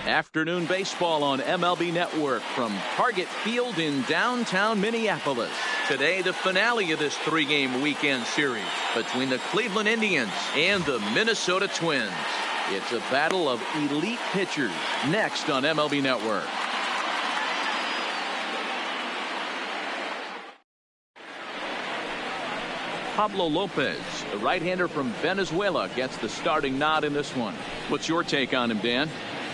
Afternoon baseball on MLB Network from Target Field in downtown Minneapolis. Today, the finale of this three-game weekend series between the Cleveland Indians and the Minnesota Twins. It's a battle of elite pitchers next on MLB Network. Pablo Lopez, the right-hander from Venezuela, gets the starting nod in this one. What's your take on him, Dan?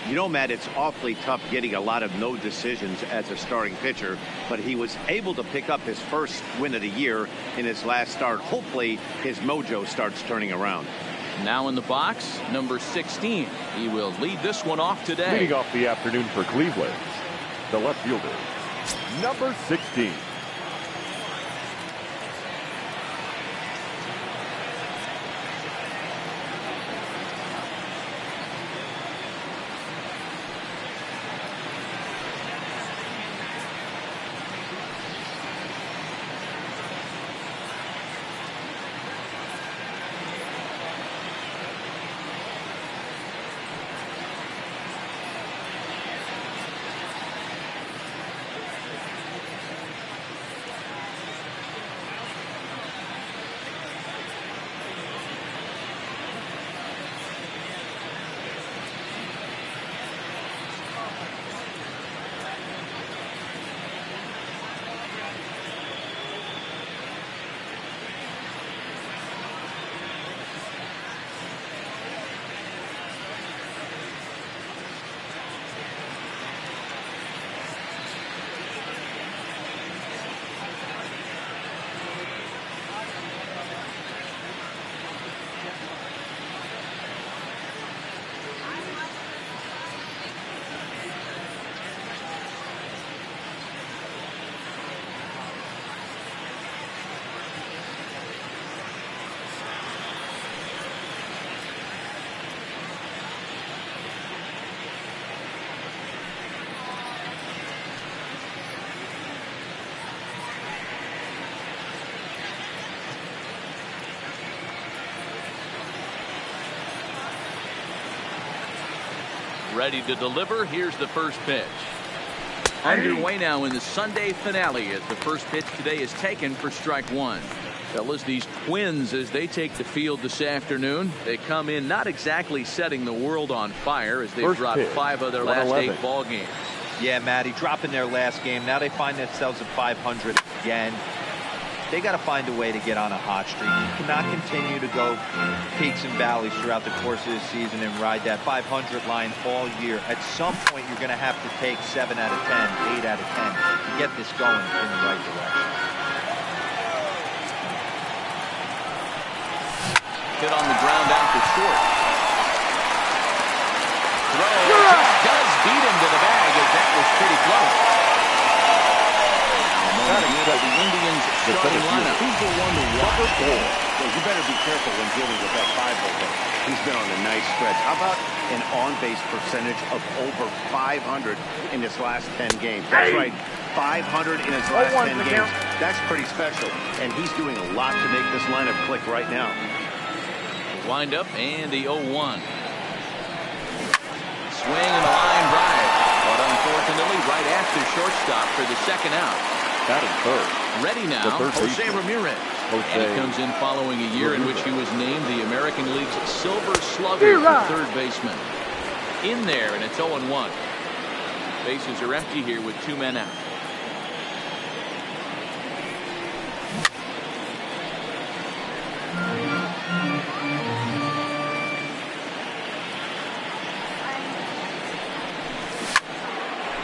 You know, Matt, it's awfully tough getting a lot of no decisions as a starting pitcher, but he was able to pick up his first win of the year in his last start. Hopefully, his mojo starts turning around. Now in the box, number 16. He will lead this one off today. Leading off the afternoon for Cleveland, the left fielder, number 16. Ready to deliver. Here's the first pitch. Underway now in the Sunday finale as the first pitch today is taken for strike one. Fellas, these Twins, as they take the field this afternoon, they come in not exactly setting the world on fire as they've dropped 5 of their last 8 ball games. Yeah, Matty, dropping their last game. Now they find themselves at 500 again. They got to find a way to get on a hot streak. You cannot continue to go peaks and valleys throughout the course of the season and ride that 500 line all year. At some point, you're going to have to take 7 out of 10, 8 out of 10 to get this going in the right direction. Hit on the ground out to short. Throw just does beat him to the bag as that was pretty close. The Indians starting lineup. Who's the one to watch? Well, you better be careful when dealing with that 5-hole hitter. He's been on a nice stretch. How about an on-base percentage of over 500 in his last 10 games? That's right, 500 in his last 10 games. That's pretty special, and he's doing a lot to make this lineup click right now. Wind up and the 0-1. Swing and a line drive, but unfortunately right after shortstop for the second out. Batting third. Ready now, Jose Ramirez. And he comes in following a year in which he was named the American League's Silver Slugger for third baseman. In there, and it's 0-1. Bases are empty here with 2 men out.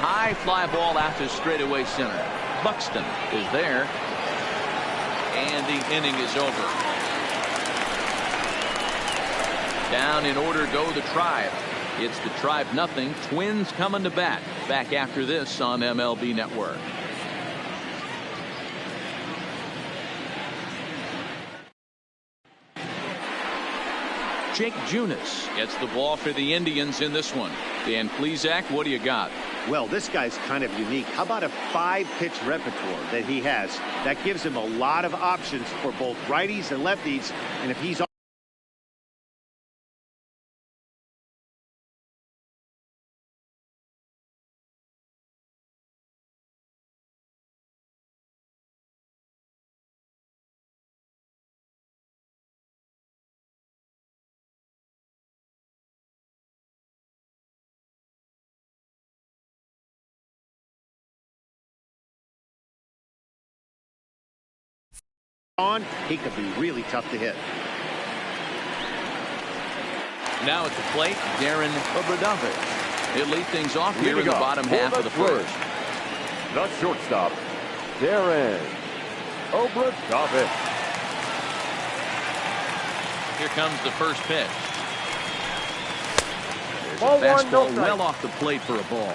High fly ball out to straightaway center. Buxton is there. And the inning is over. Down in order go the Tribe. It's the Tribe nothing. Twins coming to bat. Back after this on MLB Network. Jake Junis gets the ball for the Indians in this one. Dan Plesac, what do you got? Well, this guy's kind of unique. How about a 5-pitch repertoire that he has? That gives him a lot of options for both righties and lefties. And if he's on, he could be really tough to hit. Now at the plate, Darren Obradovich. He'll lead things off here in the bottom half of the first. The shortstop, Darren Obradovich. Here comes the first pitch. There's a fastball well off the plate for a ball.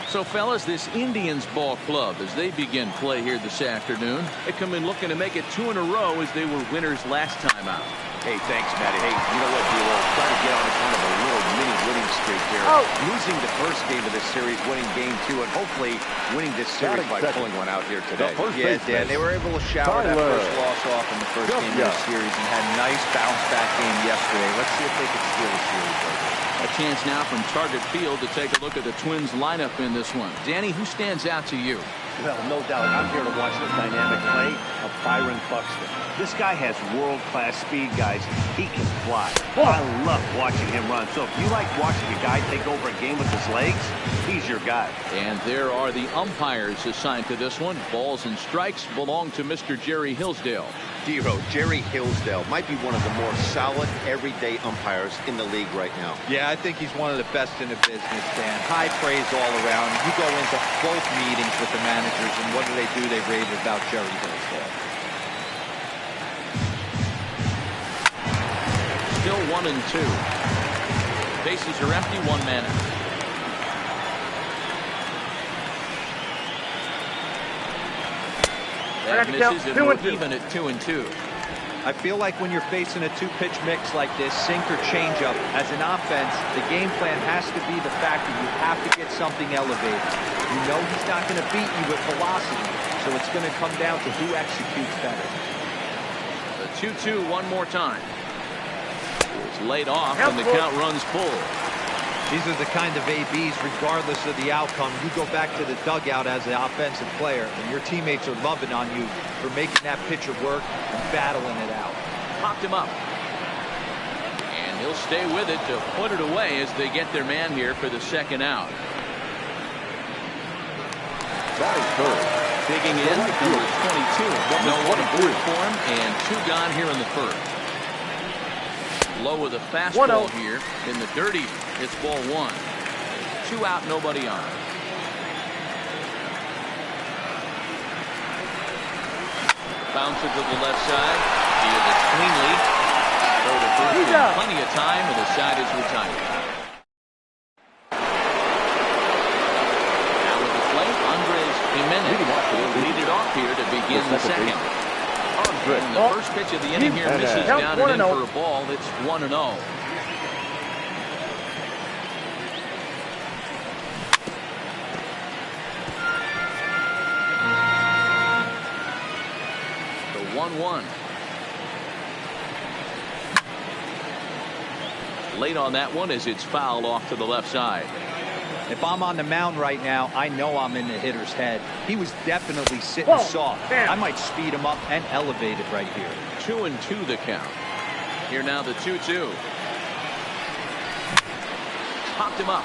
So, fellas, this Indians ball club, as they begin play here this afternoon, they come in looking to make it 2 in a row as they were winners last time out. Hey, thanks, Matty. Hey, you know what, D-Lo? Trying to get on a kind of a little mini winning streak here. Losing the first game of this series, winning game 2, and hopefully winning this series by pulling one out here today. Yeah, Dan, they were able to shower that first loss off in the first game of the series and had a nice bounce-back game yesterday. Let's see if they can steal the series over. A chance now from Target Field to take a look at the Twins lineup in this one. Danny, who stands out to you? Well, no doubt. I'm here to watch the dynamic play of Byron Buxton. This guy has world-class speed, guys. He can fly. I love watching him run. So if you like watching a guy take over a game with his legs, he's your guy. And there are the umpires assigned to this one. Balls and strikes belong to Mr. Jerry Hillsdale. D-Ro, Jerry Hillsdale might be one of the more solid, everyday umpires in the league right now. Yeah, I think he's one of the best in the business, Dan. High praise all around. You go into both meetings with the managers, and what do? They rave about Jerry Hillsdale. Still 1-2. Bases are empty, 1 man out. That misses, and we're even at 2-2. I feel like when you're facing a 2-pitch mix like this, sink or changeup, as an offense, the game plan has to be the fact that you have to get something elevated. You know he's not going to beat you with velocity, so it's going to come down to who executes better. The 2-2 one more time. It's laid off, and the count runs full. These are the kind of ABs, regardless of the outcome. You go back to the dugout as an offensive player, and your teammates are loving on you for making that pitcher work and battling it out. Popped him up. And he'll stay with it to put it away as they get their man here for the second out. Batting third. Digging in, number 22. No one aboard for him, and 2 gone here in the first. Low with a fastball here in the dirty. It's ball 1. 2 out, nobody on. Bounce it to the left side. Field it cleanly. Throw to first in plenty of time, and the side is retired. Now with the plate, Andres Jimenez will lead it off here to begin the second. And the first pitch of the inning here misses down and in for a ball. It's 1-0. The 1-1. Late on that one as it's fouled off to the left side. If I'm on the mound right now, I know I'm in the hitter's head. He was definitely sitting soft. I might speed him up and elevate it right here. 2-2 the count. Here now the 2-2. Popped him up.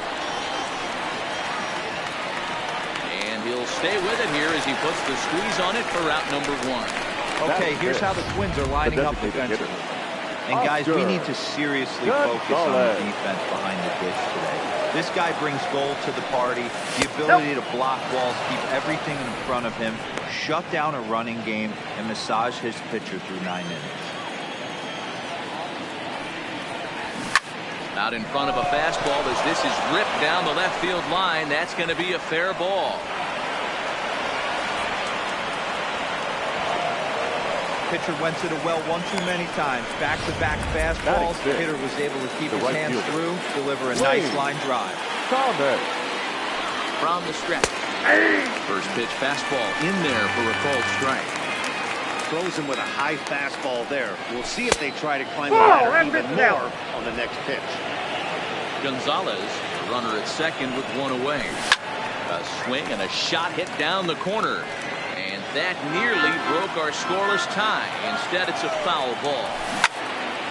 And he'll stay with it here as he puts the squeeze on it for out number 1. Okay, here's how the Twins are lining up defensively. And guys, we need to seriously focus on the defense behind the dish today. This guy brings gold to the party, the ability to block balls, keep everything in front of him, shut down a running game, and massage his pitcher through 9 innings. Out in front of a fastball as this is ripped down the left field line. That's going to be a fair ball. Pitcher went to the well one too many times. Back-to-back fastballs. The hitter was able to keep his hands through, deliver a nice line drive. From the stretch. First pitch fastball in there for a called strike. Throws him with a high fastball there. We'll see if they try to climb the ladder even more on the next pitch. Gonzalez, the runner at second with 1 away. A swing and a shot hit down the corner. That nearly broke our scoreless tie. Instead, it's a foul ball.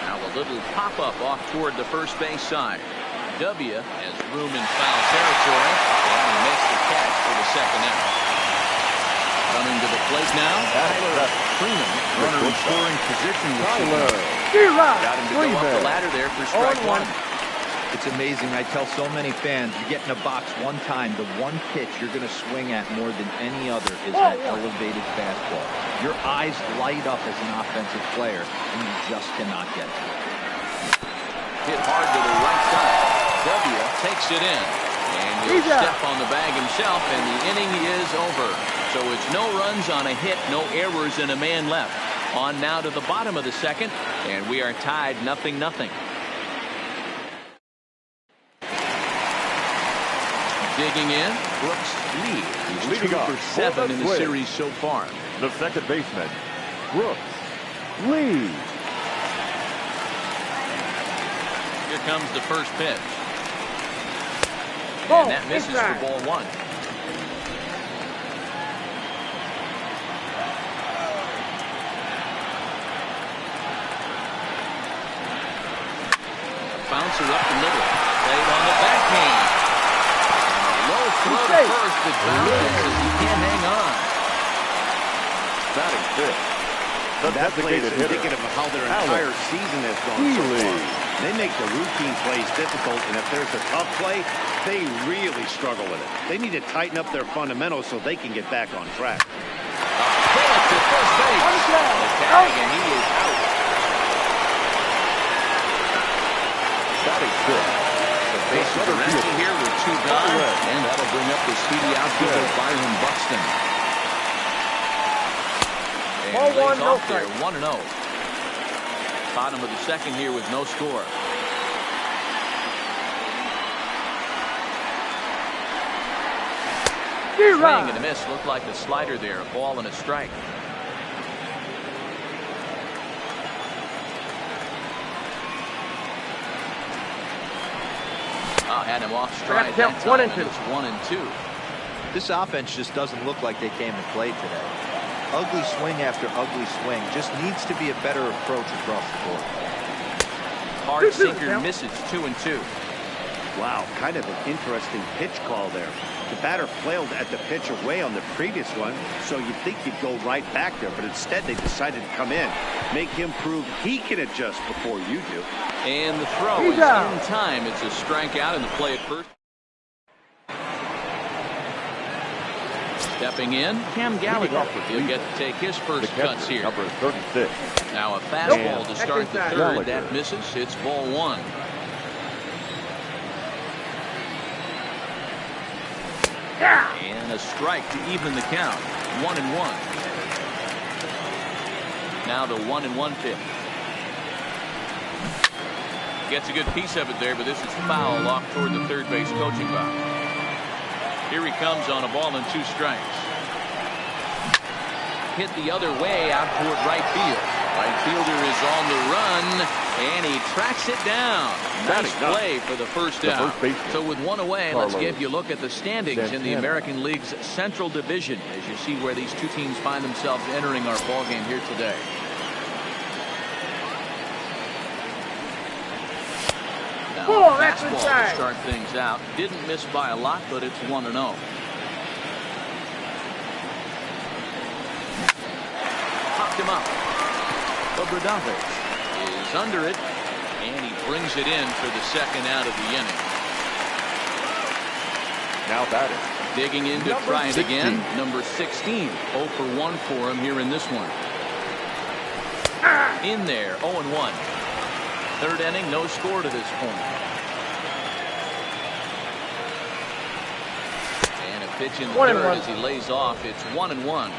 Now a little pop-up off toward the first base side. W has room in foul territory, and he makes the catch for the second out. Coming to the plate now, Freeman. Runner in scoring position. Got him to go up the ladder there for strike one. It's amazing. I tell so many fans, you get in a box one time, the one pitch you're going to swing at more than any other is that elevated fastball. Your eyes light up as an offensive player, and you just cannot get to it. Hit hard to the right side. W takes it in. And he'll step on the bag himself, and the inning is over. So it's no runs on a hit, no errors, and a man left. On now to the bottom of the second, and we are tied 0-0. Digging in, Brooks Lee. He's Leading 2 off, for 7 in the Brooks Lee. series so far. The second baseman, Brooks Lee. Here comes the first pitch. And that misses for ball one. Bouncer up the middle. Played on the backhand. Low throw to first, but bounces. He can't hang on. Batting fifth. The That play is designated hitter, indicative of how their entire season has gone so far. They make the routine plays difficult, and if there's a tough play, they really struggle with it. They need to tighten up their fundamentals so they can get back on track. Bullet to first base. The tag, and he is out. batting fifth. The bases are empty here with 2 gone, and that'll bring up the speedy outfielder Byron Buxton. And lays off there, 1-0. Bottom of the second here with no score. Swing and a miss. Looked like a slider there. A ball and a strike. Had him off stride that time, and it's 1-2. This offense just doesn't look like they came to play today. Ugly swing after ugly swing. Just needs to be a better approach across the board. Hard sinker misses, 2-2. Wow, kind of an interesting pitch call there. The batter flailed at the pitch away on the previous one, so you'd think he'd go right back there, but instead they decided to come in, make him prove he can adjust before you do. And the throw is in time. It's a strikeout in the play at first. Stepping in, Cam Gallagher. He'll get to take his first cuts here. Number 36. Now a fastball to start the third. That misses. It's ball one. And a strike to even the count. 1-1. Now the 1-1 pitch. Gets a good piece of it there, but this is foul off toward the third base coaching box. Here he comes on a ball and 2 strikes. Hit the other way out toward right field. Right fielder is on the run, and he tracks it down. Nice play for the first out. So with 1 away, let's give you a look at the standings in the American League's Central Division as you see where these 2 teams find themselves entering our ball game here today. Now, fastball to start things out. Didn't miss by a lot, but it's 1-0. Popped him up. Obradovich is under it, and he brings it in for the second out of the inning. Now batting. Digging in to try it again. Number 16. 0 for 1 for him here in this one. In there, 0-1. Third inning, no score to this point. And a pitch in the third as he lays off. It's 1-1.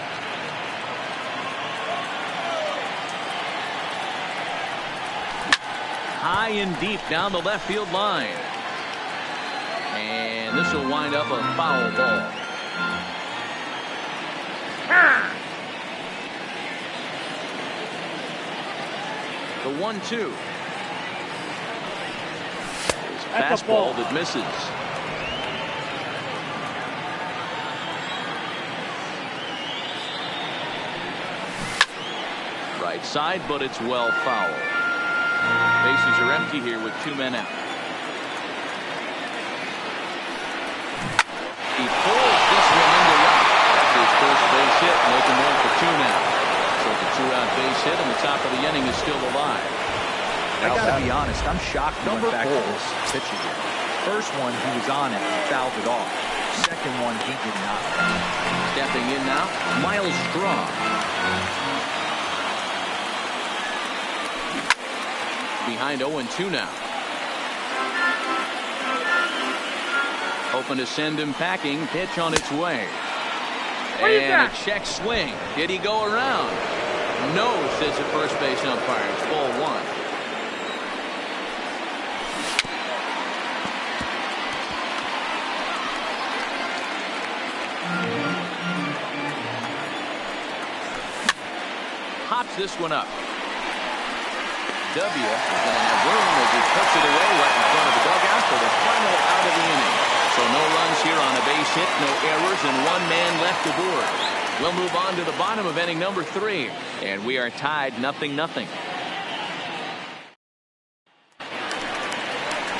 High and deep down the left field line. And this will wind up a foul ball. The 1-2. Fastball that misses. Right side, but it's well foul. Bases are empty here with 2 men out. He pulls this one into right. That's his first base hit. 2 now. So the 2-out base hit, and the top of the inning is still alive. I gotta be honest, I'm shocked he went back to this pitching game. First one, he was on it and fouled it off. Second one, he did not. Stepping in now, Miles Straw. Behind 0-2 now. Open to send him packing. Pitch on its way. And a check swing. Did he go around? No, says the first base umpire. It's ball 1. Hops this one up. W is going to have room as he puts it away right in front of the dugout for the final out of the inning. So no runs here on a base hit, no errors, and 1 man left aboard. We'll move on to the bottom of inning number 3, and we are tied 0-0.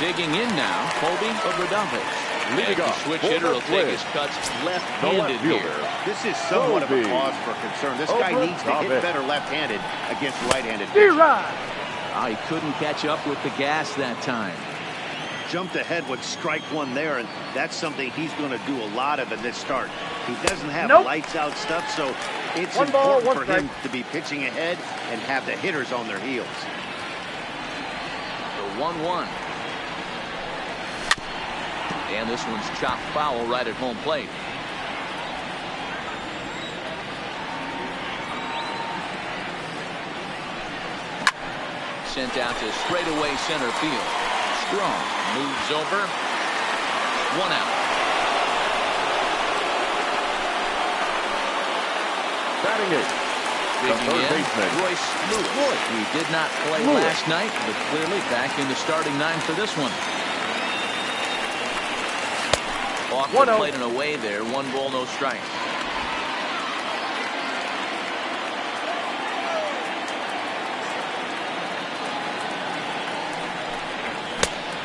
Digging in now, Colby Obradovich. Leading off, switch hitter will take his cuts left-handed here. This is somewhat of a cause for concern. This guy needs to hit better left-handed against right-handed pitchers. Oh, he couldn't catch up with the gas that time. Jumped ahead with strike 1 there, and that's something he's going to do a lot of in this start. He doesn't have lights-out stuff, so it's important for him to be pitching ahead and have the hitters on their heels. The 1-1. And this one's chopped foul right at home plate. Sent out to straightaway center field. Strong moves over. 1 out. Batting 8. Digging in, baseman, Royce Lewis. He did not play last night, but clearly back in the starting 9 for this one. Off the plate and away there. 1 ball, no strike.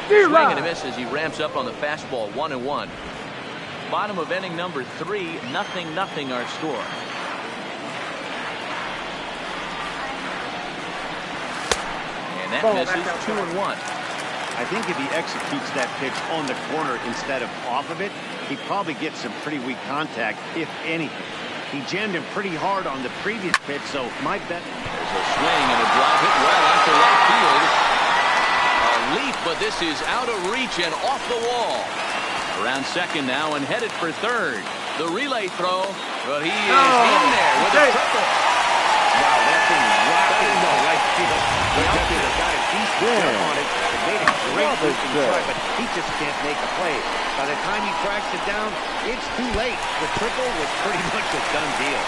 Swing and a miss as he ramps up on the fastball. 1-1. Bottom of inning number 3. 0-0 our score. And that misses. 2-1. I think if he executes that pitch on the corner instead of off of it, he probably gets some pretty weak contact, if anything. He jammed him pretty hard on the previous pitch, so my bet. There's a swing and a drive hit well out to right field. A leap, but this is out of reach and off the wall. Around second now and headed for third. The relay throw, but he is in there with a triple. Wow, that thing rocking the right field. The outfielder got a decent jump on it. It made a great looking try, but he just can't make a play. By the time he tracks it down, it's too late. The triple was pretty much a done deal.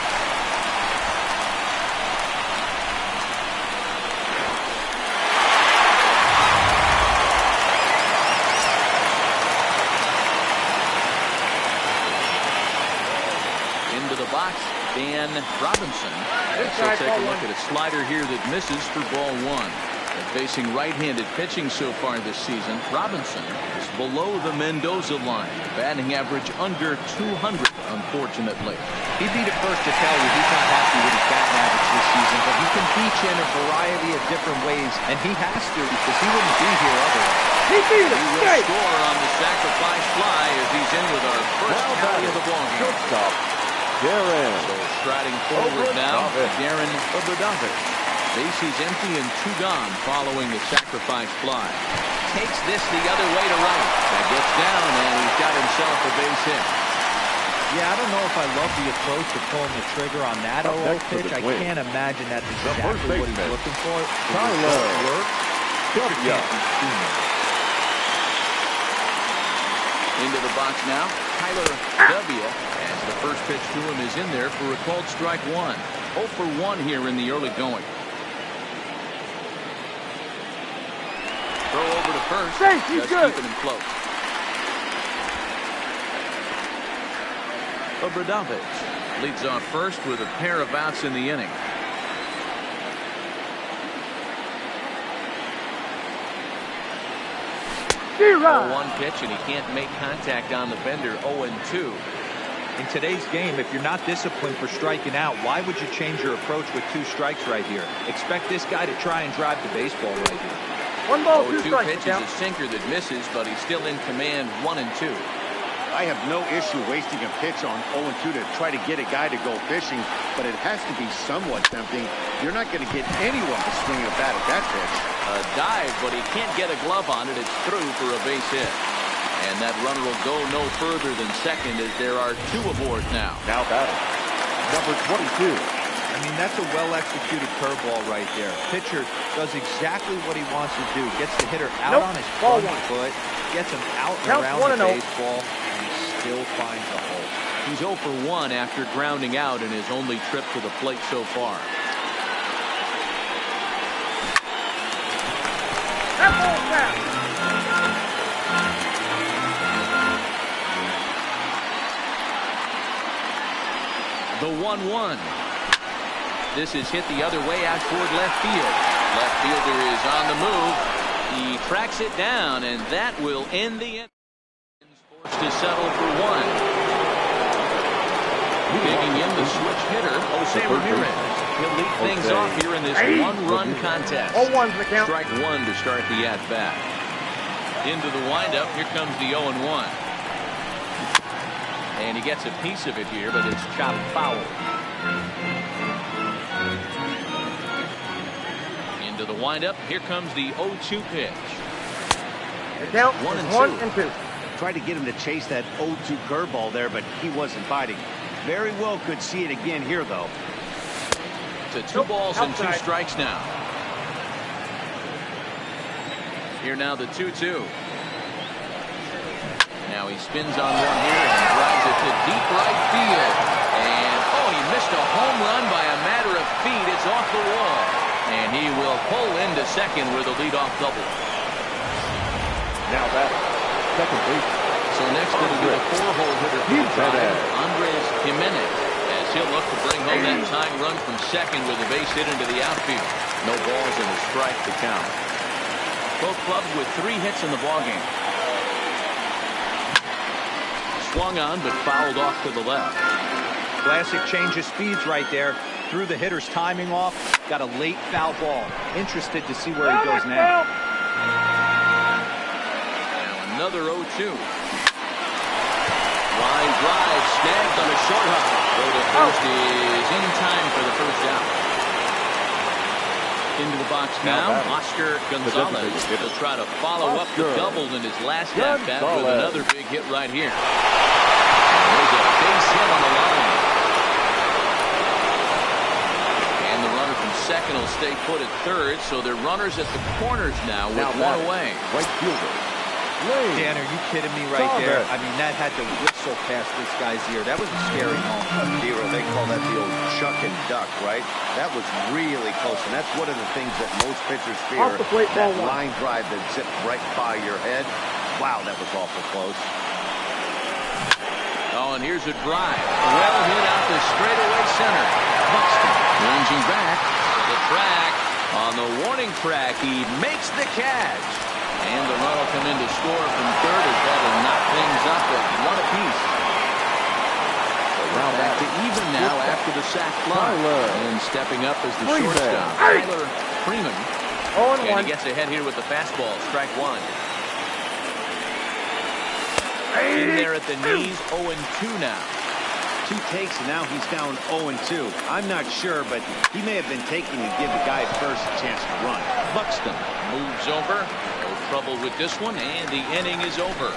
Into the box, Dan Robinson. He'll take a look at a slider here that misses for ball 1. And facing right-handed pitching so far this season, Robinson is below the Mendoza line. Batting average under 200, unfortunately. He'd be the first to tell you he's not happy with his batting average this season, but he can reach in a variety of different ways, and he has to because he wouldn't be here otherwise. He will score on the sacrifice fly as he's in with our first tally of the ballgame. Shortstop, Darren. So striding forward now, Darren Obradovich. Bases empty and 2 gone following the sacrifice fly. Takes this the other way to right. That gets down, and he's got himself a base hit. Yeah, I don't know if I love the approach of pulling the trigger on that 0-0 pitch. I can't imagine that's exactly what he's looking for. Into the box now, Tyler W. As the first pitch to him is in there for a called strike 1. 0 for 1 here in the early going. Throw over to first. Just keeping him close. Obradovich leads off first with a pair of outs in the inning. One pitch, and he can't make contact on the bender. 0-2. In today's game, if you're not disciplined for striking out, why would you change your approach with 2 strikes right here? Expect this guy to try and drive the baseball right here. 1 ball, 2 2 strikes. pitch is a sinker that misses, but he's still in command 1-2. I have no issue wasting a pitch on 0-2 to try to get a guy to go fishing, but it has to be somewhat tempting. You're not going to get anyone to swing a bat at that pitch. A dive, but he can't get a glove on it. It's through for a base hit. And that runner will go no further than second as there are 2 aboard now. Now batting, number 22. I mean, that's a well-executed curveball right there. Pitcher does exactly what he wants to do. Gets the hitter out on his front foot, gets him out and around the baseball, and still finds a hole. He's 0 for 1 after grounding out in his only trip to the plate so far. That ball's back. The 1-1. This is hit the other way out toward left field. Left fielder is on the move. He tracks it down, and that will end the inning. Forced to settle for 1. Digging in the switch hitter, Jose Ramirez. He'll lead things off here in this 1-run contest. 0-1's the count. Strike 1 to start the at-bat. Into the windup, here comes the 0-1. And he gets a piece of it here, but it's chopped foul. Into the windup, here comes the 0-2 pitch. The count is 1-2. Tried to get him to chase that 0-2 curveball there, but he wasn't biting. Very well could see it again here, though. To 2 balls and 2 strikes now. Here now the 2-2. Now he spins on one here and drives it to deep right field. And, oh, he missed a home run by a matter of feet. It's off the wall. And he will pull into second with a leadoff double. Now batting, second base. So next it'll be a 4-hole hitter for the Tribe, Andres Jimenez, as he'll look to bring home that tying run from second with a base hit into the outfield. No balls and a strike to count. Both clubs with 3 hits in the ballgame. Swung on, but fouled off to the left. Classic change of speeds right there. Threw the hitter's timing off. Got a late foul ball. Interested to see where he goes now. Now another 0-2. Line drive, snagged on a short hop. Go to first is in time for the first out. Into the box now, Oscar Gonzalez will try to follow up the double in his last at-bat with another big hit right here. There's a base hit on the line. And the runner from second will stay put at third, so they're runners at the corners now with 1 away. Right fielder. Dan, are you kidding me right there? I mean, that had to whistle past this guy's ear. That was a scary moment. Zero, they call that the old chuck and duck, right? That was really close, and that's one of the things that most pitchers fear. Off the plate, ball 1. Line drive that zipped right by your head. Wow, that was awful close. Oh, and here's a drive. Well hit out to straightaway center. Buxton ranging back to the track. On the warning track, he makes the catch. And the run will come in to score from third as that will knock things up at 1 apiece. Now back to even now after the sac fly. And stepping up as the shortstop, Tyler Freeman. And he gets ahead here with the fastball. Strike 1. In there at the knees, 0-2 now. 2 takes, and now he's down 0-2. I'm not sure, but he may have been taking to give the guy first a chance to run. Buxton moves over. No trouble with this one, and the inning is over.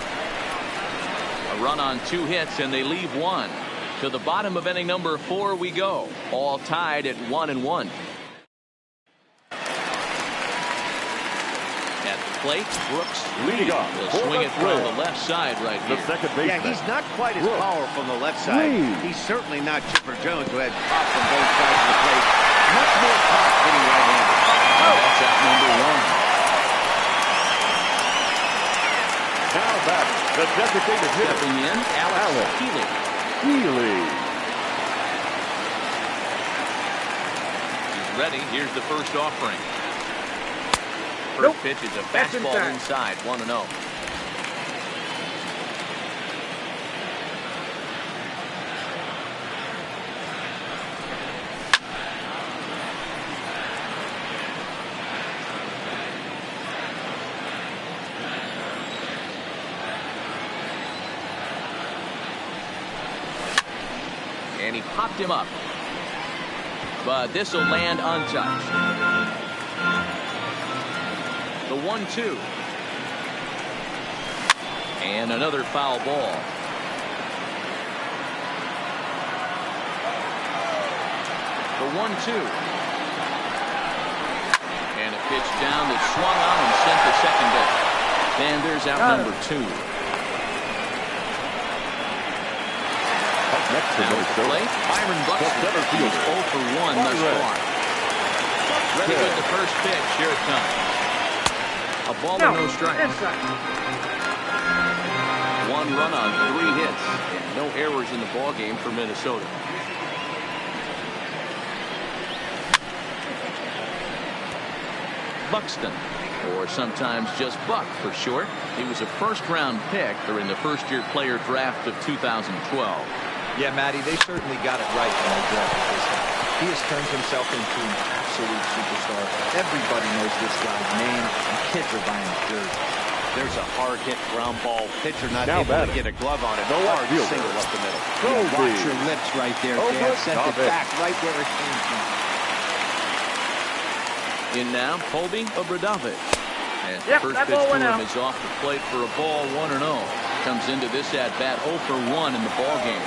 A run on 2 hits, and they leave 1. To the bottom of inning number 4 we go. All tied at 1-1. At the plate, Brooks Leading off will for swing the it from Reds. the left side right here. The second baseman. Yeah, he's not quite as powerful on the left side. He's certainly not Chipper Jones, who had pop from both sides of the plate. Much more pop hitting right-handed. That's out number 1. Now back, the designated hitter. Stepping in, Alex Healy. He's ready. Here's the first offering. First pitch is a fastball inside, 1-0. And he popped him up. But this will land untouched. The 1-2. And another foul ball. The 1-2. And a pitch down that swung on and sent to second base. And there's out number 2. Next to Now at the plate, Byron Buxton. He's 0 for 1 thus far. Ready with the first pitch. Here it comes. A ball and no strikes. 1 run on 3 hits. And no errors in the ball game for Minnesota. Buxton, or sometimes just Buck for short. He was a first-round pick during the first-year player draft of 2012. Yeah, Matty, they certainly got it right when they drafted this guy. He has turned himself into an absolute superstar. Everybody knows this guy's name, and kids are buying his jersey. There's a hard hit ground ball. Pitcher not Now able batting. to get a glove on it. No Hard outfielder. single up the middle. Watch your lips right there, Dan. Sent it David. back right where it came from. In now, Colby Obradovich. And the Yep, first that pitch ball to went him out. is off the plate for a ball, 1-0. Comes into this at-bat 0 for 1 in the ball game.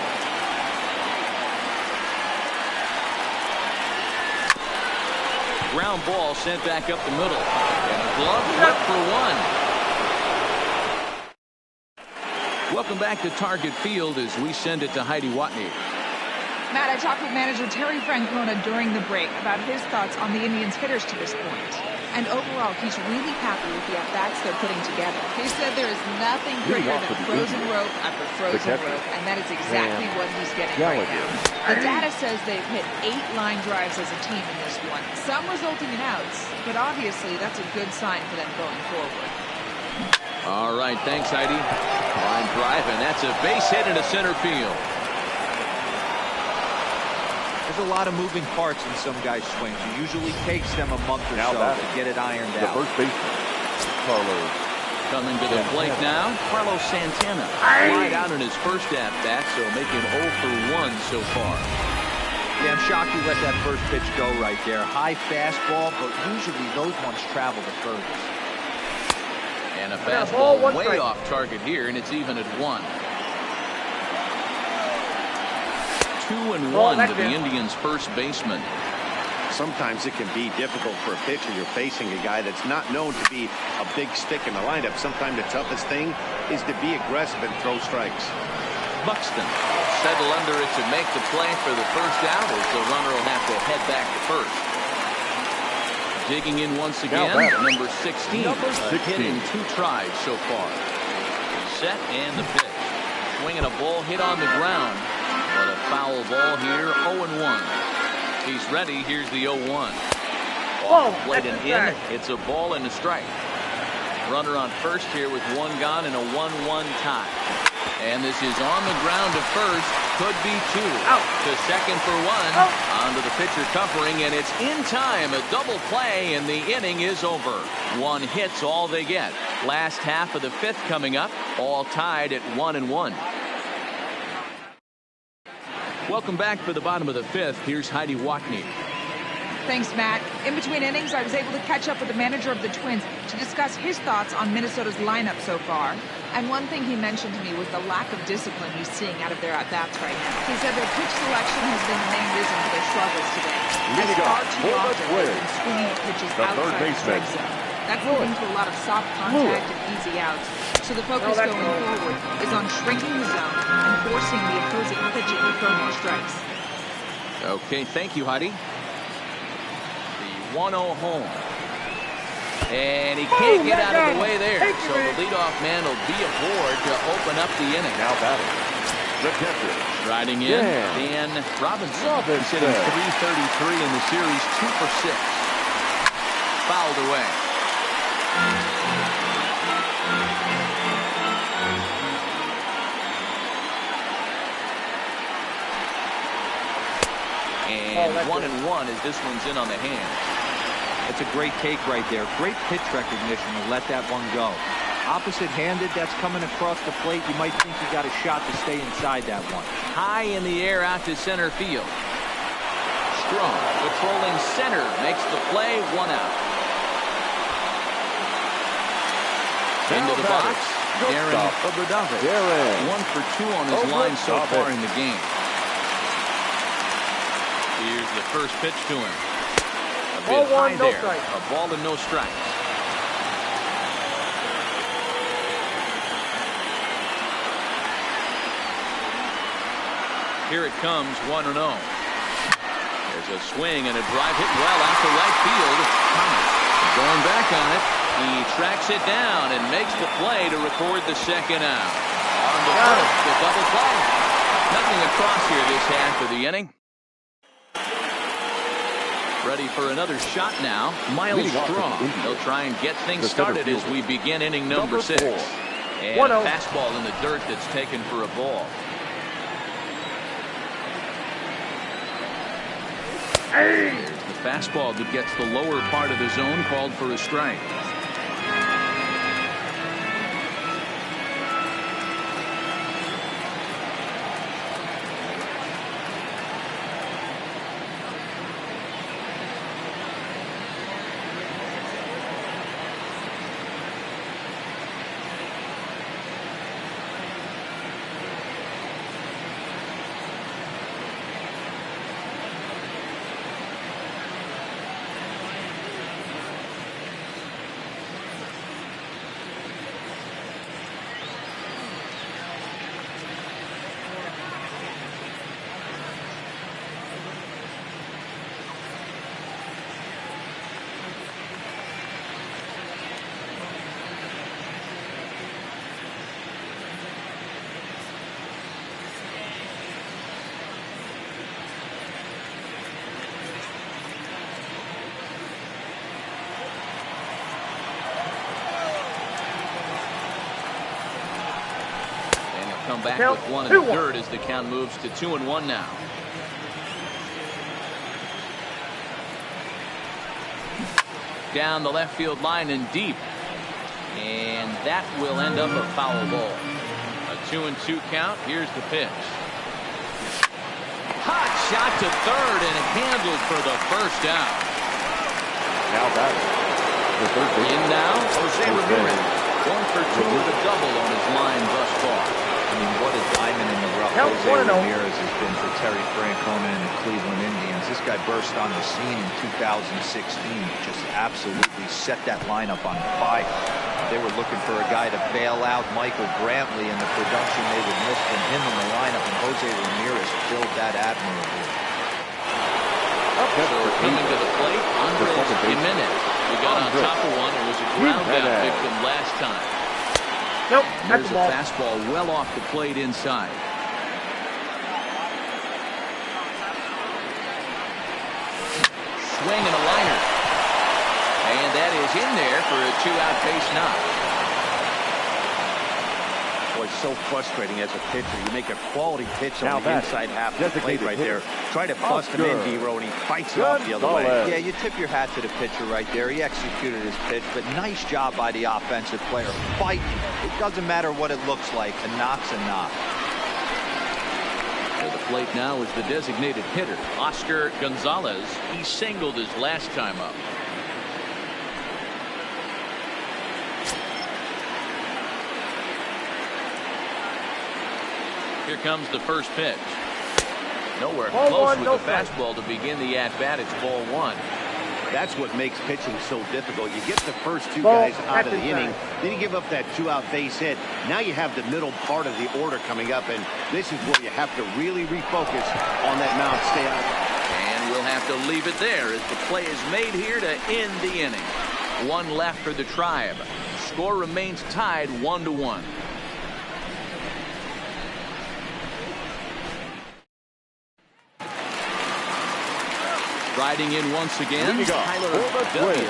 Ground ball sent back up the middle. And a glove hit for 1. Welcome back to Target Field as we send it to Heidi Watney. Matt, I talked with manager Terry Francona during the break about his thoughts on the Indians' hitters to this point. And overall, he's really happy with the at-bats they're putting together. He said there is nothing greater than frozen rope after frozen rope, and that is exactly what he's getting right now. The data says they've hit 8 line drives as a team in this one, some resulting in outs, but obviously that's a good sign for them going forward. All right, thanks, Heidi. Line drive, and that's a base hit into center field. There's a lot of moving parts in some guys' swings. It usually takes them a month or Now so batting. to get it ironed The out. first baseman, Carlos. Coming to the plate now, Carlos Santana. Flied out in his first at-bat, so making 0 for 1 so far. Yeah, I'm shocked he let that first pitch go right there. High fastball, but usually those ones travel the furthest. And a got a ball, fastball 1 way strike. off target here, and it's even at 1. 2-1 that's to the it. Indians' first baseman. Sometimes it can be difficult for a pitcher. You're facing a guy that's not known to be a big stick in the lineup. Sometimes the toughest thing is to be aggressive and throw strikes. Buxton settle under it to make the play for the first out as the runner will have to head back to first. Digging in once again, batting. number 16. Number A hit 16. in 2 tries so far. Set and the pitch. Swinging a ball hit on the ground. But a foul ball here, 0-1. He's ready. Here's the 0-1. Oh, Played that's an a strike. in. It's a ball and a strike. Runner on first here with 1 gone and a 1-1 tie. And this is on the ground to first. Could be 2. Out. To second for 1. Out. Onto the pitcher covering, and it's in time. A double play, and the inning is over. 1 hit's all they get. Last half of the 5th coming up. All tied at 1-1. Welcome back for the bottom of the 5th. Here's Heidi Watney. Thanks, Matt. In between innings, I was able to catch up with the manager of the Twins to discuss his thoughts on Minnesota's lineup so far. And one thing he mentioned to me was the lack of discipline he's seeing out of their at-bats right now. He said their pitch selection has been the main reason for their struggles today. As far too often, they've been swinging at pitches The third outside the baseman. strike zone. That's leading to a lot of soft contact and easy outs. So the focus that's going wrong. forward is on shrinking the zone and forcing the opposing pitching to throw more strikes. Okay, thank you, Heidi. The 1-0 home. And he can't get out of the way there. So the leadoff man will be aboard to open up the inning. Now batting, the catcher. Riding in, Dan Dan Robinson. Robinson. He's hitting .333 in the series, 2 for 6. Fouled away. And 1-1 as this one's in on the hand. It's a great take right there. Great pitch recognition to let that one go. Opposite-handed, that's coming across the plate. You might think you got a shot to stay inside that one. High in the air out to center field. Strong, patrolling center, makes the play, 1 out. Into the box, Darren Oberdavis. 1 for 2 on his line so far in the game. Here's the first pitch to him. A bit high there. A ball and no strikes. Here it comes, 1-0. There's a swing and a drive hit well out to right field. Thomas going back on it. He tracks it down and makes the play to record the second out. On the first, the double play. Nothing across here this half of the inning. Ready for another shot now. Miles Strong. He'll try and get things started as we begin inning number 6. And a fastball in the dirt that's taken for a ball. There's the fastball that gets the lower part of the zone, called for a strike. Come back with 1 in the third as the count moves to 2-1 now. Down the left field line and deep. And that will end up a foul ball. A 2-2 count. Here's the pitch. Hot shot to third and handled for the first out. Now that the third base. In now, Jose Ramirez. 1 for 2 with a double on his line thus far. I mean, what a diamond in the rough Jose Ramirez has been for Terry Francona and the Cleveland Indians. This guy burst on the scene in 2016, just absolutely set that lineup on fire. They were looking for a guy to bail out Michael Brantley and the production they would miss from him in the lineup, and Jose Ramirez filled that admirably. So coming to the plate, Andres Jimenez. We got on top of one. It was a ground out victim last time. Nope, that's a fastball well off the plate inside. Swing and a liner. And that is in there for a 2-out base knock. Boy, it's so frustrating as a pitcher. You make a quality pitch on the inside half of the plate right there. Try to bust him in, D-Row, and he fights it off the other way. Yeah, you tip your hat to the pitcher right there. He executed his pitch, but nice job by the offensive player. Fighting. It doesn't matter what it looks like. A knock's a knock. At the plate now is the designated hitter, Oscar Gonzalez. He singled his last time up. Here comes the first pitch. Nowhere close with the fastball to begin the at-bat. It's ball 1. That's what makes pitching so difficult. You get the first 2 guys out of the inning, then you give up that 2-out base hit. Now you have the middle part of the order coming up, and this is where you have to really refocus on that mound. Stay out. And we'll have to leave it there as the play is made here to end the inning. 1 left for the Tribe. Score remains tied 1-1. Riding in once again, Tyler W.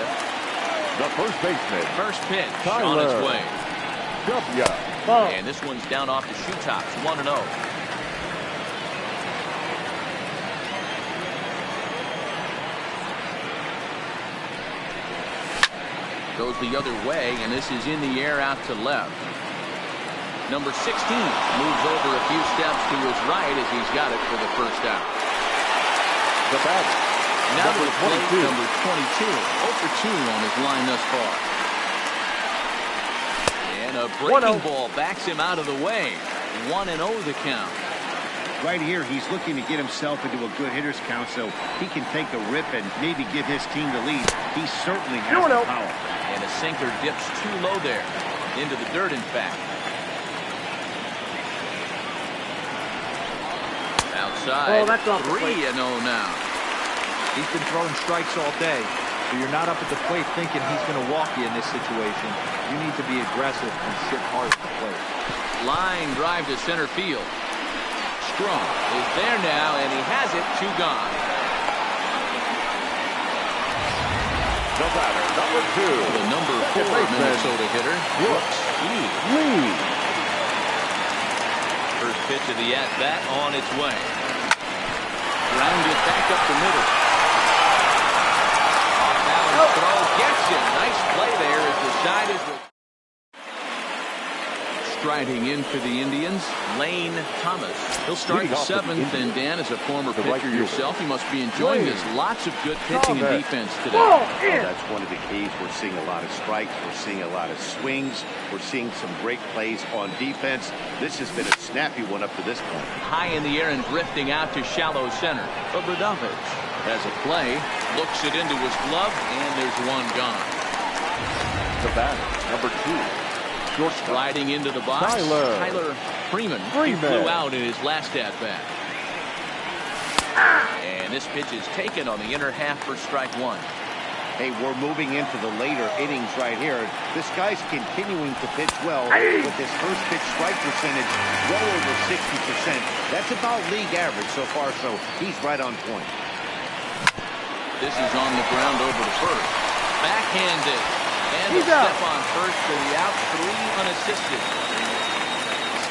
The first baseman. First pitch on its way. W. And this one's down off the shoe tops, 1-0. Goes the other way, and this is in the air out to left. Number 16 moves over a few steps to his right as he's got it for the first out. The batter, Now to number the plate, 22. number 22. 0 for 2 on his line thus far. And a breaking ball backs him out of the way. 1-0 the count. Right here, he's looking to get himself into a good hitter's count so he can take a rip and maybe give his team the lead. He certainly has the power. And a sinker dips too low there. Into the dirt, in fact. Outside. Oh, that's off the plate. 3-0 now. He's been throwing strikes all day, so you're not up at the plate thinking he's going to walk you in this situation. You need to be aggressive and sit hard at the plate. Line drive to center field. Strong is there now, and he has it. 2 gone. The batter, number 2. The number 4 Minnesota hitter, Brooks Lee. First pitch of the at-bat on its way. Grounded back up the middle. Off balance throw gets him. Nice play there as the side is. Striding in for the Indians, Lane Thomas. He'll start the 7th, and Dan, as a former pitcher yourself, you must be enjoying this. Lots of good pitching and defense today. That's one of the keys. We're seeing a lot of strikes. We're seeing a lot of swings. We're seeing some great plays on defense. This has been a snappy one up to this point. High in the air and drifting out to shallow center. Obradovich has a play, looks it into his glove, and there's 1 gone. The batter, number 2. Sliding into the box, Tyler Freeman. He flew out in his last at-bat. And this pitch is taken on the inner half for strike 1. Hey, we're moving into the later innings right here. This guy's continuing to pitch well with his first pitch strike percentage well over 60%. That's about league average so far, so he's right on point. This is on the ground over to first. Backhanded. And a step on first for the out. 3 unassisted.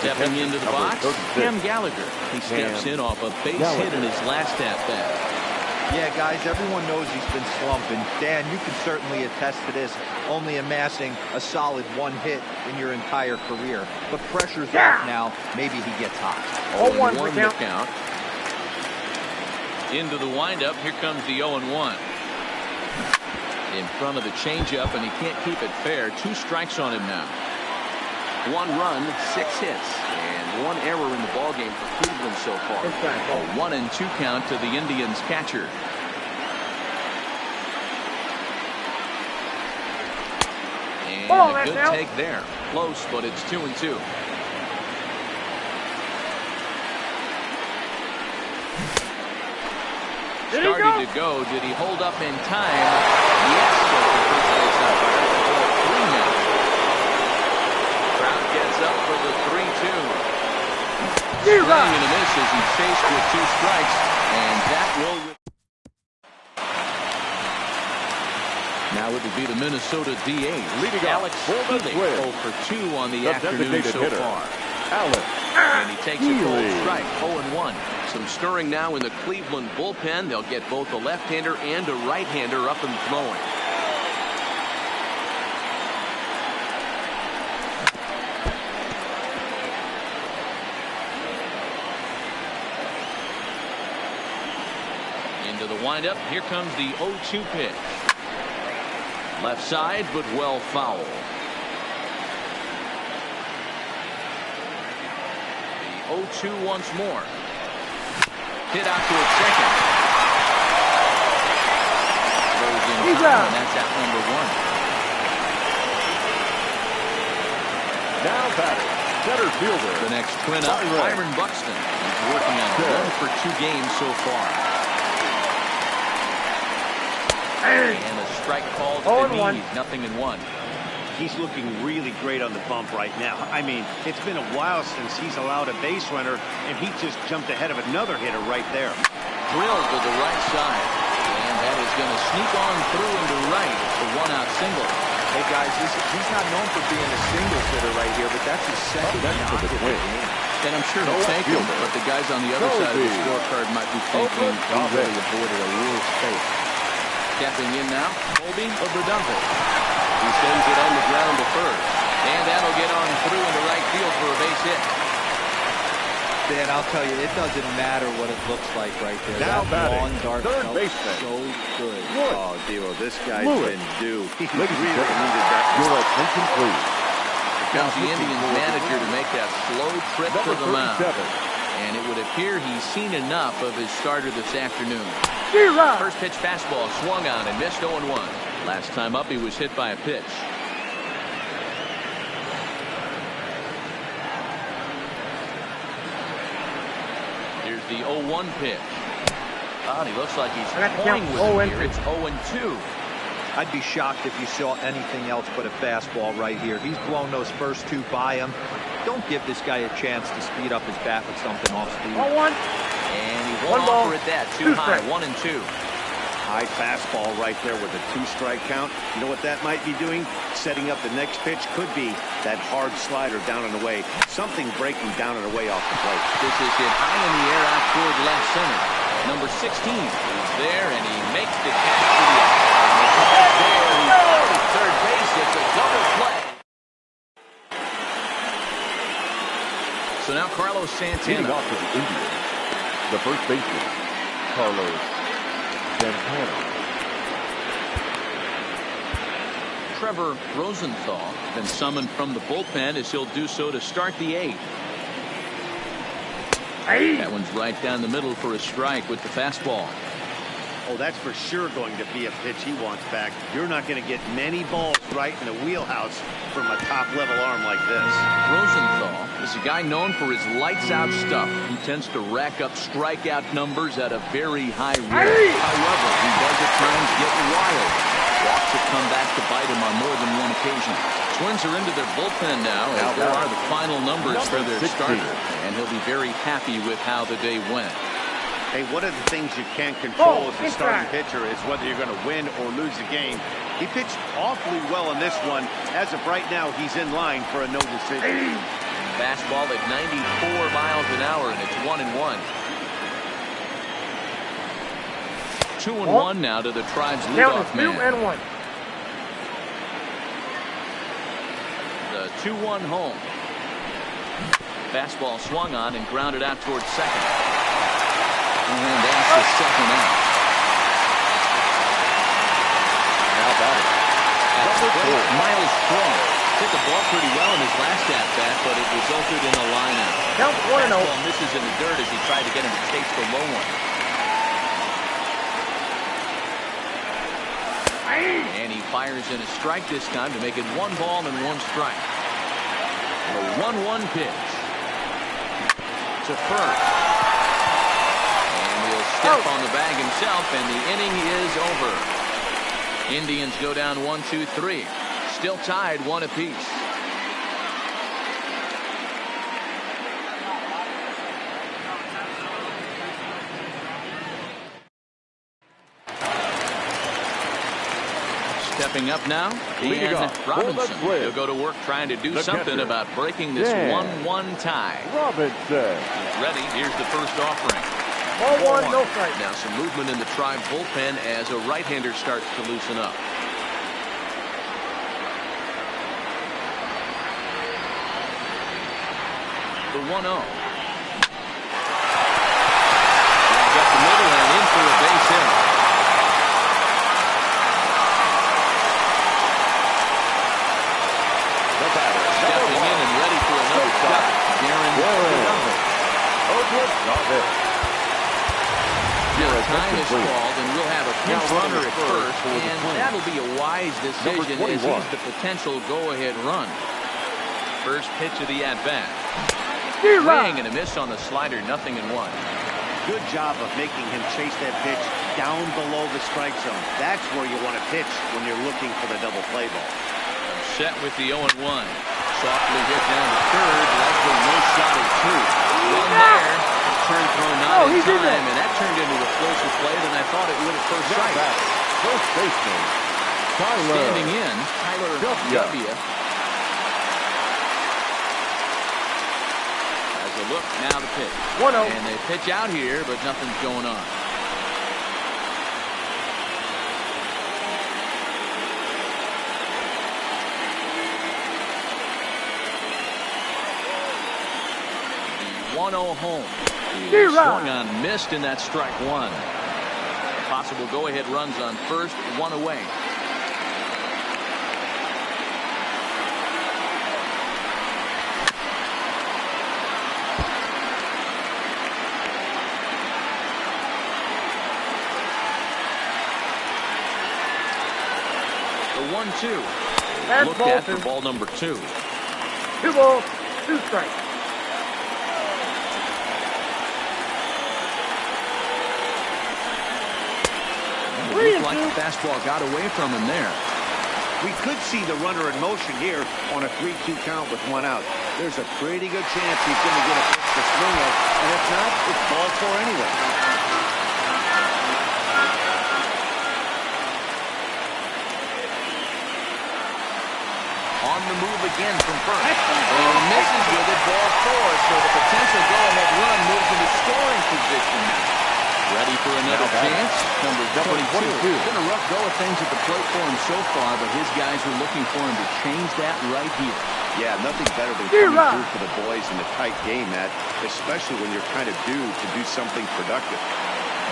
Stepping into the box, Cam Gallagher. He steps in off a base hit in his last at-bat. Yeah, guys, everyone knows he's been slumping. Dan, you can certainly attest to this, only amassing a solid 1 hit in your entire career. But pressure's off now. Maybe he gets hot. 0-1 the count. Into the windup. Here comes the 0-1. In front of the changeup, and he can't keep it fair. 2 strikes on him now. 1 run, 6 hits, and 1 error in the ballgame for Cleveland so far. A 1-2 count to the Indians catcher. And a good take there. Close, but it's 2-2. Started to go. Did he hold up in time? Yes. Crowd gets up for the 3-2. Swing and a miss as he's faced with 2 strikes, and that will. Now it will be the Minnesota DA leading Alex Healy. 0 for 2 on the afternoon so far. And he takes a cold strike. 0-1. Some stirring now in the Cleveland bullpen. They'll get both a left-hander and a right-hander up and throwing. Into the windup. Here comes the 0-2 pitch. Left side, but well foul. The 0-2 once more. Hit out towards second. Throws in time, and that's out number 1. Now batting, center fielder. The next twin up, Byron Buxton. He's working on 1 for 2 games so far. And a strike called to the knees. 0-1. He's looking really great on the bump right now. I mean, it's been a while since he's allowed a base runner, and he just jumped ahead of another hitter right there. Drilled to the right side, and that is going to sneak on through into right. It's a 1-out single. Hey guys, he's not known for being a single hitter right here, but that's his second knock of the game. And I'm sure he'll take him, but the guys on the other side of the scorecard might be thinking he really avoided a real space. Stepping in now, Colby Obradovich. He's sends it on the ground to first. And that'll get on through into right field for a base hit. Dan, I'll tell you, it doesn't matter what it looks like right there. Now that long dart third felt baseman. so good. Oh, Devo, this guy's Lewis. been due. He Ladies and really gentlemen, needed that. your attention, please. Comes the Indians manager to make that slow trip to the mound. 37. And it would appear he's seen enough of his starter this afternoon. First pitch fastball swung on and missed 0-1. Last time up he was hit by a pitch. Here's the 0-1 pitch. Oh, and he looks like he's toying with it here. It's 0-2. I'd be shocked if you saw anything else but a fastball right here. He's blown those first two by him. Don't give this guy a chance to speed up his bat with something off speed. 0-1. And he won't offer it that. Too high. 1-2. High fastball right there with a 2-strike count. You know what that might be doing? Setting up the next pitch. Could be that hard slider down and away. Something breaking down and away off the plate. This is hit high in the air out toward left center. Number 16 is there, and he makes the catch for the out. There, he's out at third base. It's a double play. So now Carlos Leading Santana. off for the Indians, the first baseman, Carlos Santana. Trevor Rosenthal been summoned from the bullpen as he'll do so to start the 8th. That one's right down the middle for a strike with the fastball. Oh, that's for sure going to be a pitch he wants back. You're not going to get many balls right in the wheelhouse from a top-level arm like this. Rosenthal is a guy known for his lights-out stuff. He tends to rack up strikeout numbers at a very high rate. However, he does at times get wild. Walks have come back to bite him on more than one occasion. Twins are into their bullpen now, as there are the final numbers for their starter. And he'll be very happy with how the day went. Hey, one of the things you can't control as a starting pitcher is whether you're going to win or lose the game. He pitched awfully well in this one. As of right now, he's in line for a no decision. Fastball at 94 miles an hour, and it's 1-1. 2-1 now to the Tribe's leadoff man. 2-1. The 2-1 home. Fastball swung on and grounded out towards second. And that's the second out. Now batting, Miles Strong hit the ball pretty well in his last at-bat, but it resulted in a line-out. Count 1-0. Ball misses in the dirt as he tried to get him to chase the low one. And he fires in a strike this time to make it 1 ball and 1 strike. The 1-1 pitch to first. And he'll step on the bag himself, and the inning is over. Indians go down 1-2-3. Still tied 1 apiece. Stepping up now, Ian Robinson. He'll go to work trying to do something about breaking this 1-1 tie. Robinson. He's ready. Here's the first offering. 1-1, no strike. Now some movement in the Tribe bullpen as a right-hander starts to loosen up. The 1-0. Got the middle and in for a base hit. Stepping in and ready for another shot. Time is called, and we'll have a pinch runner at first, and that'll be a wise decision as he's the potential go-ahead run. First pitch of the at-bat. Swing and a miss on the slider, 0-1. Good job of making him chase that pitch down below the strike zone. That's where you want to pitch when you're looking for the double play ball. Set with the 0-1. Softly hit down to third. Likely no shot at 2. One there. Turn throw not in time, and that turned into a closer play than I thought it would at first sight. First baseman, Tyler. Standing in, Tyler W. Has a look, now the pitch. 1-0. And they pitch out here, but nothing's going on. 1-0 home. He swung on, missed, and that's strike one. Possible go-ahead runs on first, one away. The 1-2. Looked at for ball number 2. 2 balls, 2 strikes. Looked like the fastball got away from him there. We could see the runner in motion here on a 3-2 count with 1 out. There's a pretty good chance he's going to get a pitch to swing at, and if not, it's ball 4 anyway. On the move again from first. And misses with it, ball 4. So the potential go-ahead run moves into scoring position now. Ready for another chance. Number 22. It's been a rough go of things at the plate for him so far, but his guys are looking for him to change that right here. Yeah, nothing better than coming through for the boys in a tight game, Matt, especially when you're kind of due to do something productive.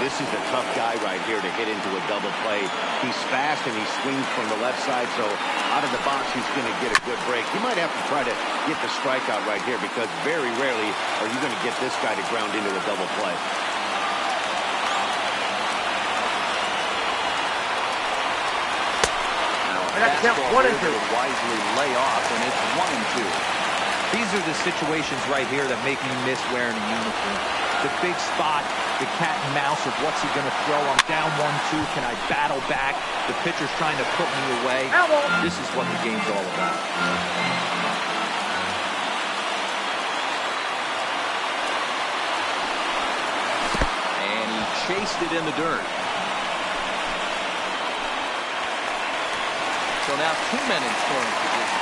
This is a tough guy right here to hit into a double play. He's fast and he swings from the left side, so out of the box he's going to get a good break. He might have to try to get the strikeout right here because very rarely are you going to get this guy to ground into a double play. Fastball would wisely lay off, and it's 1-2. These are the situations right here that make me miss wearing a uniform. The big spot, the cat and mouse of what's he going to throw. I'm down 1-2. Can I battle back? The pitcher's trying to put me away. This is what the game's all about. And he chased it in the dirt. So now 2 men in scoring position.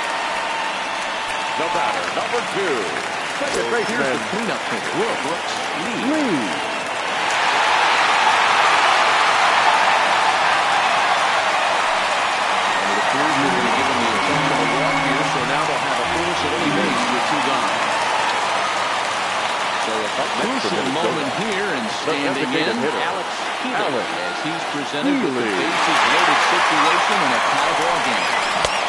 The batter, number 2. Second baseman. Here's the cleanup hitter, Brooks Lee. And it appears they're going to give him the intentional walk here, so now they'll have a force at any base with 2 gone. So a crucial moment here, and standing in, Alex Healy, as he's presented with the bases-loaded situation in a tie ball game.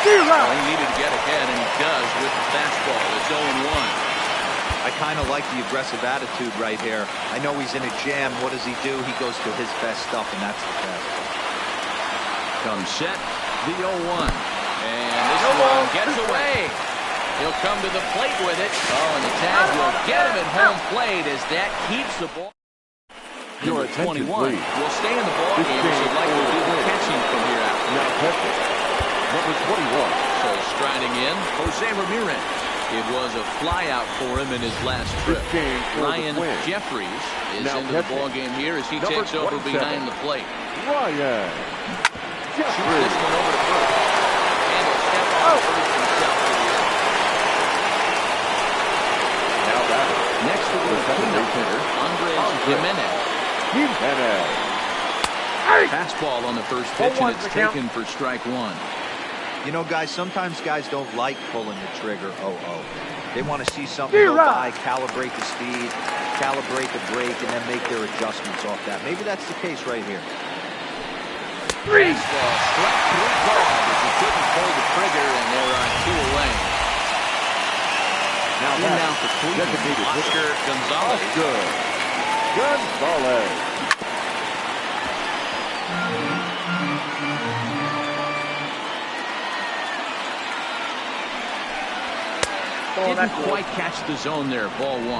Well, he needed to get ahead, and he does with the fastball. It's 0-1. I kind of like the aggressive attitude right here. I know he's in a jam. What does he do? He goes to his best stuff, and that's the fastball. Comes set, the 0-1. And this one gets away. He'll come to the plate with it. Oh, and the tag will get him at home plate as that keeps the ball. Number 21 will stay in the ball game as he'd like to do the catching from here out. Now catching. Number 21. So striding in, Jose Ramirez. It was a flyout for him in his last trip. Ryan Jeffries is into the ball game here as he takes over behind the plate. Ryan Shoots this one over to first. And he'll step on first himself to the end. Now batter. Next to the cleanup hitter, Andres Jimenez. Fastball on the first pitch, and it's taken for strike 1. You know, guys, sometimes guys don't like pulling the trigger 0-0. They want to see something go by, calibrate the speed, calibrate the brake, and then make their adjustments off that. Maybe that's the case right here. Fastball struck 3 balls as he couldn't pull the trigger, and there are 2 away. Now for Cleveland, Oscar Gonzalez. Didn't quite catch the zone there, ball 1.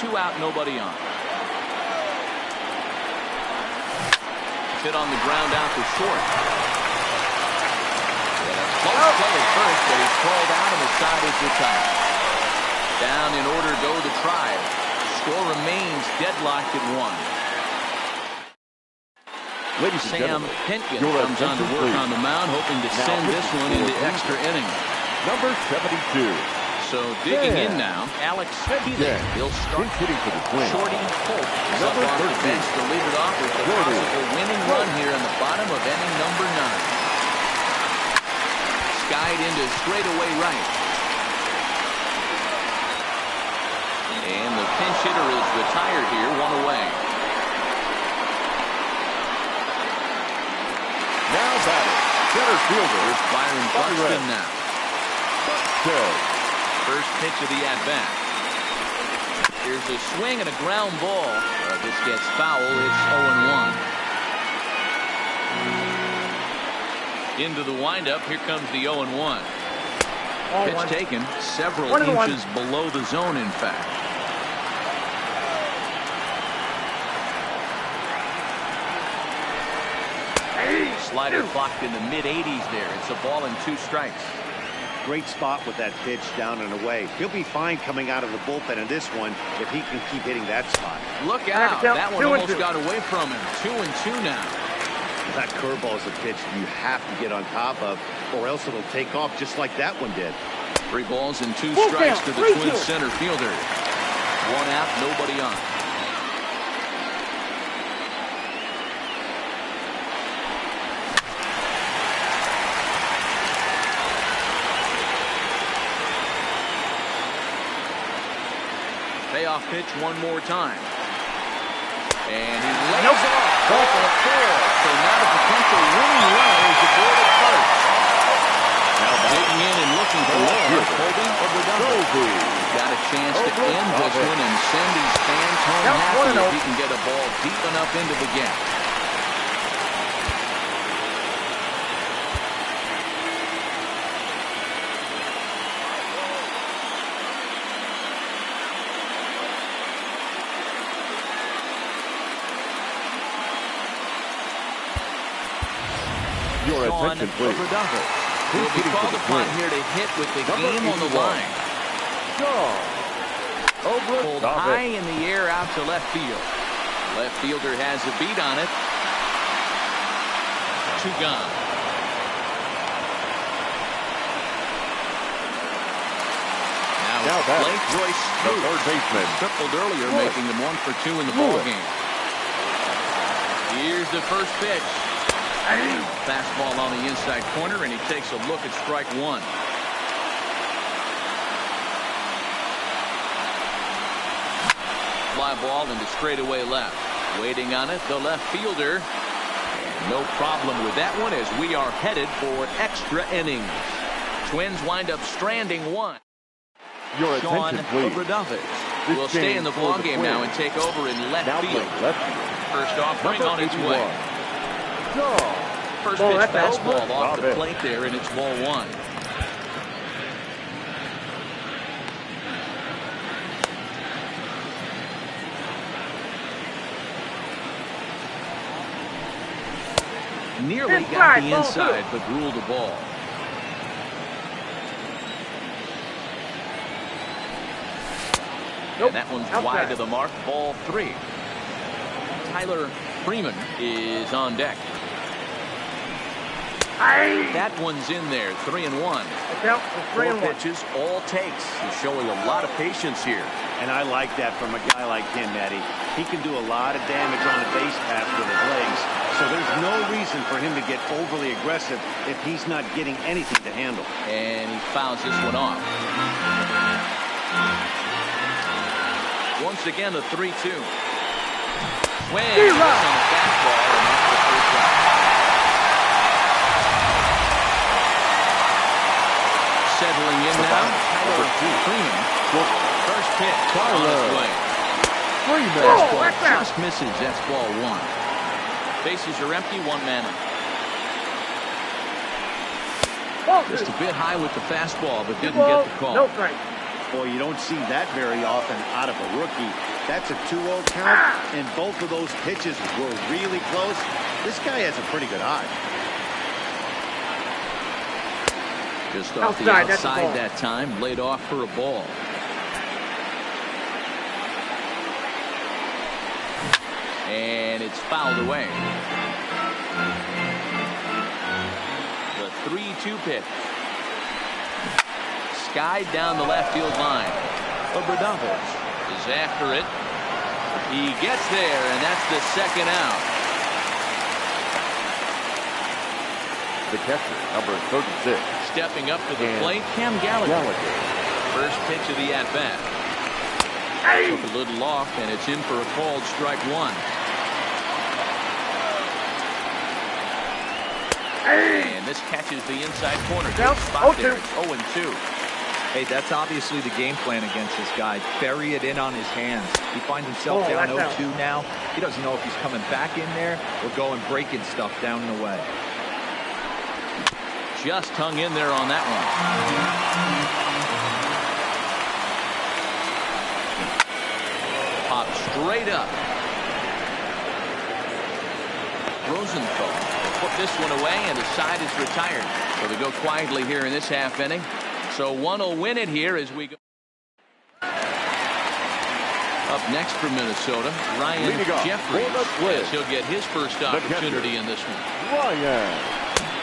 2 out, nobody on. Hit on the ground out to short. Close play at first, but he's called out and the side is retired. Down in order go the Tribe. Score remains deadlocked at 1. Sam Pentkin comes on to work on the mound, hoping to send this one into extra innings. Number 72. So digging in now, Alex Healy. He'll start hitting for the Twins. Shorty Holt is up on the bench to lead it off with the possible winning run here in the bottom of inning number 9. Skied into straightaway right. pinch hitter is retired here, one away. Now batting, center fielder. Here's Byron Buxton now. First pitch of the at-bat. Here's a swing and a ground ball. This gets foul. It's 0-1. Into the windup. Here comes the 0-1. Pitch taken several inches below the zone, in fact. Slider clocked in the mid-80s there. It's a ball and 2 strikes. Great spot with that pitch down and away. He'll be fine coming out of the bullpen in this one if he can keep hitting that spot. Look out. That one almost got away from him. 2-2 now. That curveball is a pitch you have to get on top of, or else it'll take off just like that one did. 3 balls and 2 strikes to the Twins center fielder. 1 out, nobody on. Payoff pitch one more time. And he lays off. Ball for 4. So now the potential winning run is aboard at first. Now digging in and looking for more. Colby Oberdunkle. Got a chance to end this one and send these fans home happy if he can get a ball deep enough into the gap. Your attention, please. He'll be called upon here to hit with the game on the line. Pulled high in the air out to left field. Left fielder has a beat on it. 2 gone. Now Blake Joyce, the third baseman, tripled earlier, making him 1 for 2 in the ball game. Here's the first pitch. Fastball on the inside corner, and he takes a look at strike 1. Fly ball into straightaway left. Waiting on it, the left fielder. And no problem with that one as we are headed for extra innings. Twins wind up stranding 1. Your attention, please. Will stay in the ball game now and take over in left field. First offering on its way. First pitch fastball off the plate there, and it's ball 1. Nearly got the inside, but ruled a ball. And that one's wide of the mark, ball 3. Tyler Freeman is on deck. That one's in there, 3-1. 4 pitches, all takes. He's showing a lot of patience here. And I like that from a guy like him, Eddie. He can do a lot of damage on the base path with his legs. So there's no reason for him to get overly aggressive if he's not getting anything to handle. And he fouls this one off. Once again, a 3-2. Swing on the fastball, and that's the first out. Settling in now, Tyler Freeman. First pitch on its way. Fastball just misses. That's ball 1. Bases are empty, 1 man out. Just a bit high with the fastball, but didn't get the call. No strike. Boy, you don't see that very often out of a rookie. That's a 2-0 count, and both of those pitches were really close. This guy has a pretty good eye. Just off the outside that time, laid off for a ball. And it's fouled away. The 3-2 pitch. Skied down the left field line. Oberdunkle is after it. He gets there, and that's the 2nd out. The catcher, number 36. Stepping up to the plate, Cam Gallagher. First pitch of the at-bat. Took a little off, and it's in for a called strike one. And this catches the inside corner. Good spot there. It's 0-2. Hey, that's obviously the game plan against this guy. Bury it in on his hands. He finds himself down 0-2 now. He doesn't know if he's coming back in there or going breaking stuff down and away. Just hung in there on that one. Pop straight up. Rosenthal will put this one away, and the side is retired. So they go quietly here in this half inning. So one will win it here as we go. Up next for Minnesota, Ryan Jeffries. Yes, he'll get his first opportunity in this one. Ryan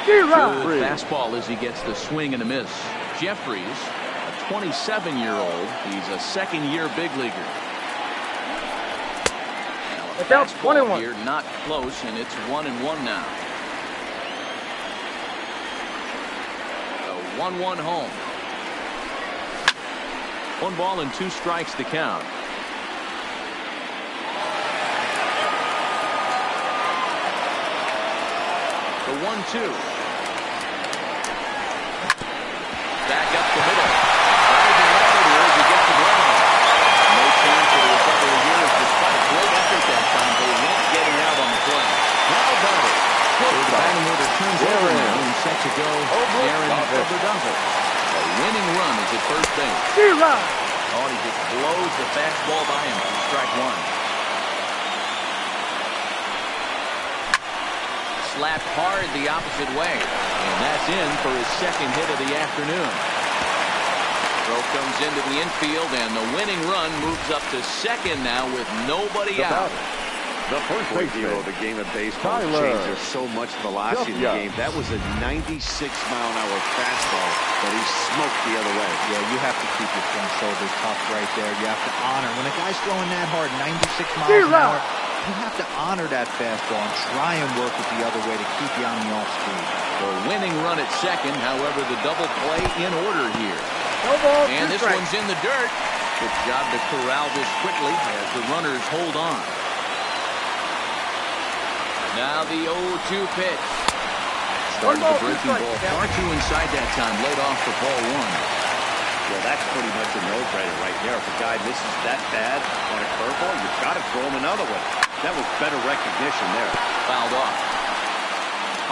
Good fastball as he gets the swing and a miss. Jeffries, a 27-year-old. He's a second-year big leaguer. That's 21. Here, not close, and it's 1-1 now. A 1-1 home. 1 ball and 2 strikes to count. The 1-2. Back up the middle. Rising right here as he gets the ground. No chance for the recovery here, despite a great effort that time. They won't get him out on the play. How about it? The batting order turns over now and set to go. Aaron Oberdozer. A winning run is at first base. Oh, he just blows the fastball by him for strike one. Slapped hard the opposite way, and that's in for his second hit of the afternoon. Throw comes into the infield, and the winning run moves up to second now with nobody out. The first base hero of the game of baseball changes so much velocity in the game. That was a 96-mile-an-hour fastball that he smoked the other way. Yeah, you have to keep your front shoulders tucked right there. You have to honor. When a guy's throwing that hard, 96 miles an hour, you have to honor that fastball and try and work it the other way to keep you on the off speed. The winning run at second, however, the double play in order here. And this one's in the dirt. Good job to corral this quickly as the runners hold on. Now the 0-2 pitch. Started the breaking ball far too inside that time. Laid off for ball one. Well, that's pretty much a no-brainer right there. If a guy misses that bad on a curveball, you've got to throw him another one. That was better recognition there. Fouled off.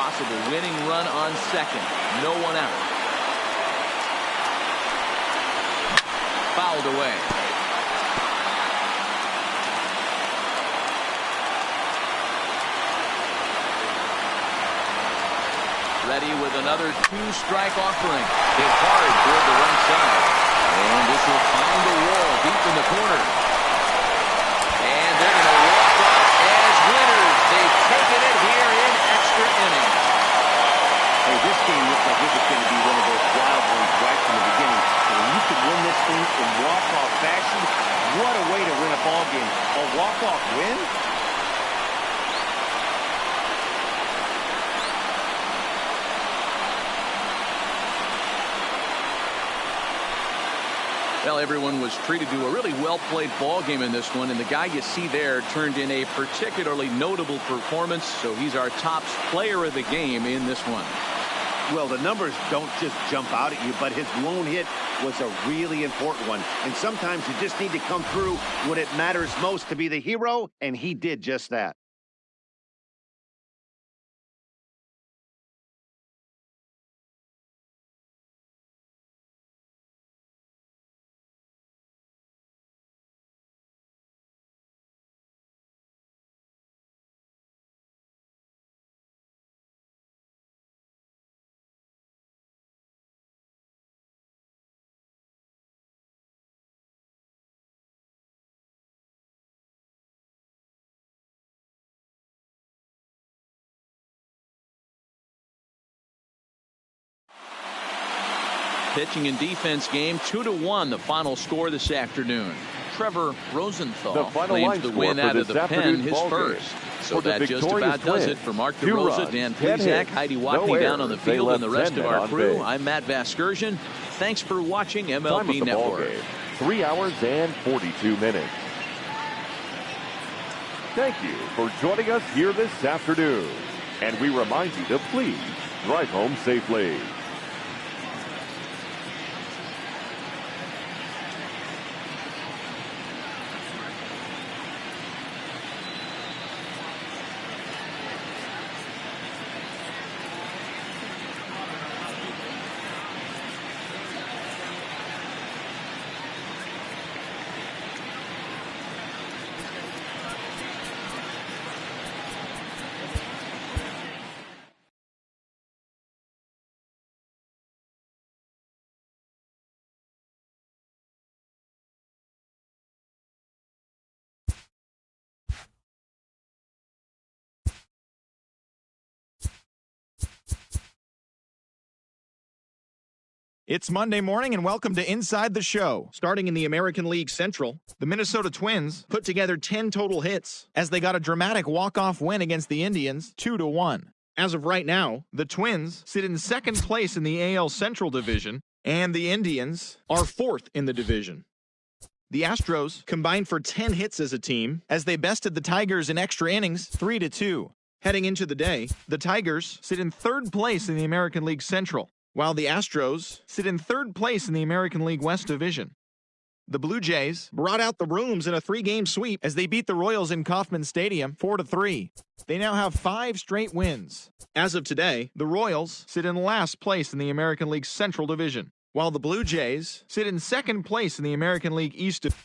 Possible winning run on second. No one out. Fouled away. Ready with another 2-strike offering. Hit hard toward the right side. And this will find the wall deep in the corner. And they're going to walk off as winners. They've taken it here in extra innings. Hey, this game looks like it was going to be one of those wild ones right from the beginning. And when you could win this thing in walk-off fashion, what a way to win a ball game. A walk-off win? Well, everyone was treated to a really well-played ball game in this one, and the guy you see there turned in a particularly notable performance, so he's our top player of the game in this one. Well, the numbers don't just jump out at you, but his lone hit was a really important one. And sometimes you just need to come through when it matters most to be the hero, and he did just that. Pitching and defense game 2-1, the final score this afternoon. Trevor Rosenthal claims the win out of the pen, his first. So that just about does it for Mark DeRosa, Dan Plesac, Heidi Watney down on the field, and the rest of our crew. I'm Matt Vasgersian. Thanks for watching MLB Network. 3 hours and 42 minutes. Thank you for joining us here this afternoon. And we remind you to please drive home safely. It's Monday morning and welcome to Inside the Show. Starting in the American League Central, the Minnesota Twins put together 10 total hits as they got a dramatic walk-off win against the Indians 2-1. As of right now, the Twins sit in second place in the AL Central Division and the Indians are fourth in the division. The Astros combined for 10 hits as a team as they bested the Tigers in extra innings 3-2. Heading into the day, the Tigers sit in third place in the American League Central, while the Astros sit in third place in the American League West Division. The Blue Jays brought out the rooms in a 3-game sweep as they beat the Royals in Kauffman Stadium 4-3. They now have 5 straight wins. As of today, the Royals sit in last place in the American League Central Division, while the Blue Jays sit in second place in the American League East Division.